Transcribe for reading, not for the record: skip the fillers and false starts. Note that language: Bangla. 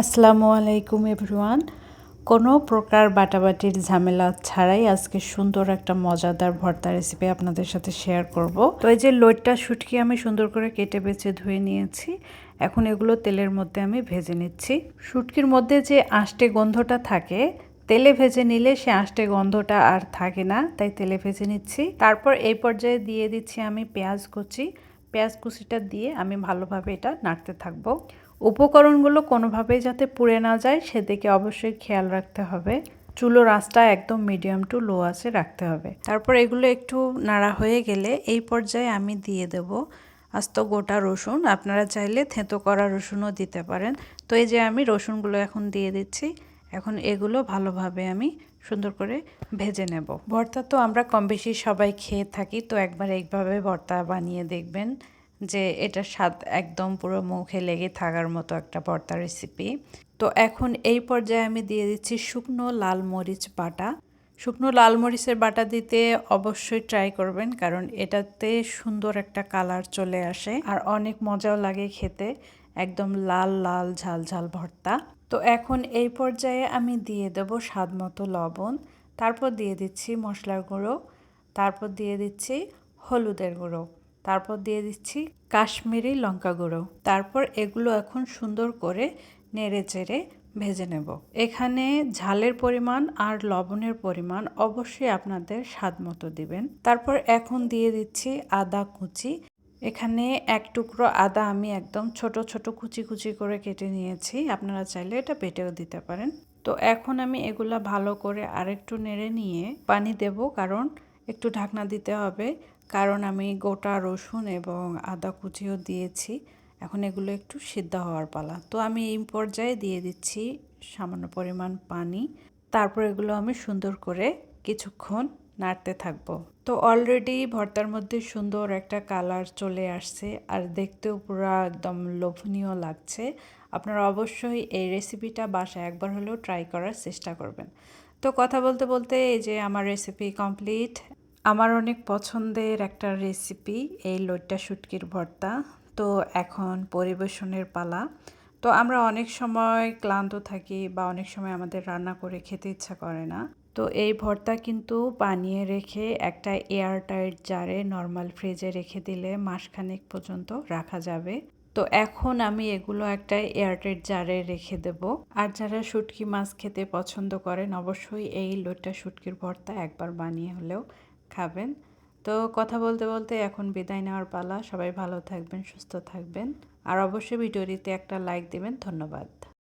আসসালামু আলাইকুম এভরিওয়ান। কোনো প্রকার বাটাবাটির ঝামেলা ছাড়াই আজকে সুন্দর একটা মজাদার ভর্তা রেসিপি আপনাদের সাথে শেয়ার করব। তো এই যে লইট্টা শুটকি আমি সুন্দর করে কেটে বেছে ধুয়ে নিয়েছি। এখন এগুলো তেলের মধ্যে আমি ভেজে নিচ্ছি। শুটকির মধ্যে যে আষ্টে গন্ধটা থাকে, তেলে ভেজে নিলে সে আষ্টে গন্ধটা আর থাকে না, তাই তেলে ভেজে নিচ্ছি। তারপর এই পর্যায়ে দিয়ে দিচ্ছি আমি পেঁয়াজ কুচি। পেঁয়াজ কুচিটা দিয়ে আমি ভালোভাবে এটা নাড়তে থাকবো। উপকরণগুলো কোনোভাবেই যাতে পুড়ে না যায় সেদিকে অবশ্যই খেয়াল রাখতে হবে। চুলোর আঁচটা একদম মিডিয়াম টু লো আঁচে রাখতে হবে। তারপর এগুলো একটু নাড়া হয়ে গেলে এই পর্যায়ে আমি দিয়ে দেব আস্ত গোটা রসুন। আপনারা চাইলে থেঁতো করা রসুনও দিতে পারেন। তো এই যে আমি রসুনগুলো এখন দিয়ে দিচ্ছি। এখন এগুলো ভালোভাবে আমি সুন্দর করে ভেজে নেব। ভর্তা তো আমরা কম বেশি সবাই খেয়ে থাকি, তো একবার এইভাবে ভর্তা বানিয়ে দেখবেন যে এটার স্বাদ একদম পুরো মুখে লেগে থাকার মতো একটা ভর্তা রেসিপি। তো এখন এই পর্যায়ে আমি দিয়ে দিচ্ছি শুকনো লাল মরিচ বাটা। শুকনো লাল মরিচের বাটা দিতে অবশ্যই ট্রাই করবেন, কারণ এটাতে সুন্দর একটা কালার চলে আসে আর অনেক মজাও লাগে খেতে। একদম লাল লাল ঝাল ঝাল ভর্তা। তো এখন এই পর্যায়ে আমি দিয়ে দেব স্বাদ মতো লবণ। তারপর দিয়ে দিচ্ছি মশলার গুঁড়ো। তারপর দিয়ে দিচ্ছি হলুদের গুঁড়ো। তারপর দিয়ে দিচ্ছি কাশ্মীরি লঙ্কা গুঁড়ো। তারপর এগুলো এখন সুন্দর করে নেড়ে চেড়ে ভেজে নেব। এখানে ঝালের পরিমাণ আর লবণের পরিমাণ অবশ্যই আপনাদের স্বাদ মতো দিবেন। তারপর এখন দিয়ে দিচ্ছি আদা কুচি। এখানে এক টুকরো আদা আমি একদম ছোট ছোট কুচি কুচি করে কেটে নিয়েছি। আপনারা চাইলে এটা বেটেও দিতে পারেন। তো এখন আমি এগুলা ভালো করে আরেকটু নেড়ে নিয়ে পানি দেব, কারণ একটু ঢাকনা দিতে হবে, কারণ আমি গোটা রসুন এবং আদা কুচিও দিয়েছি। এখন এগুলো একটু সিদ্ধ হওয়ার পালা। তো আমি এই পর্যায়ে দিয়ে দিচ্ছি সামান্য পরিমাণ পানি। তারপর এগুলো আমি সুন্দর করে কিছুক্ষণ নাড়তে থাকবো। তো অলরেডি ভর্তার মধ্যে সুন্দর একটা কালার চলে আসছে আর দেখতেও পুরো একদম লোভনীয় লাগছে। আপনারা অবশ্যই এই রেসিপিটা বাসায় একবার হলেও ট্রাই করার চেষ্টা করবেন। তো কথা বলতে বলতে এই যে আমার রেসিপি কমপ্লিট। আমার অনেক পছন্দের একটা রেসিপি এই লইট্টা শুটকির ভর্তা। তো এখন পরিবেশনের পালা। তো আমরা অনেক সময় ক্লান্ত থাকি বা অনেক সময় আমাদের রান্না করে খেতে ইচ্ছা করে না। তো এই ভর্তা কিন্তু বানিয়ে রেখে একটা এয়ারটাইট জারে নর্মাল ফ্রিজে রেখে দিলে মাসখানেক পর্যন্ত রাখা যাবে। তো এখন আমি এগুলো একটা এয়ারটাইট জারে রেখে দেব। আর যারা শুটকি মাছ খেতে পছন্দ করেন অবশ্যই এই লইট্টা শুটকির ভর্তা একবার বানিয়ে হলেও খাবেন। তো কথা বলতে বলতে এখন বিদায় নেওয়ার পালা। সবাই ভালো থাকবেন, সুস্থ থাকবেন আর অবশ্যই ভিডিওটিতে একটা লাইক দিবেন। ধন্যবাদ।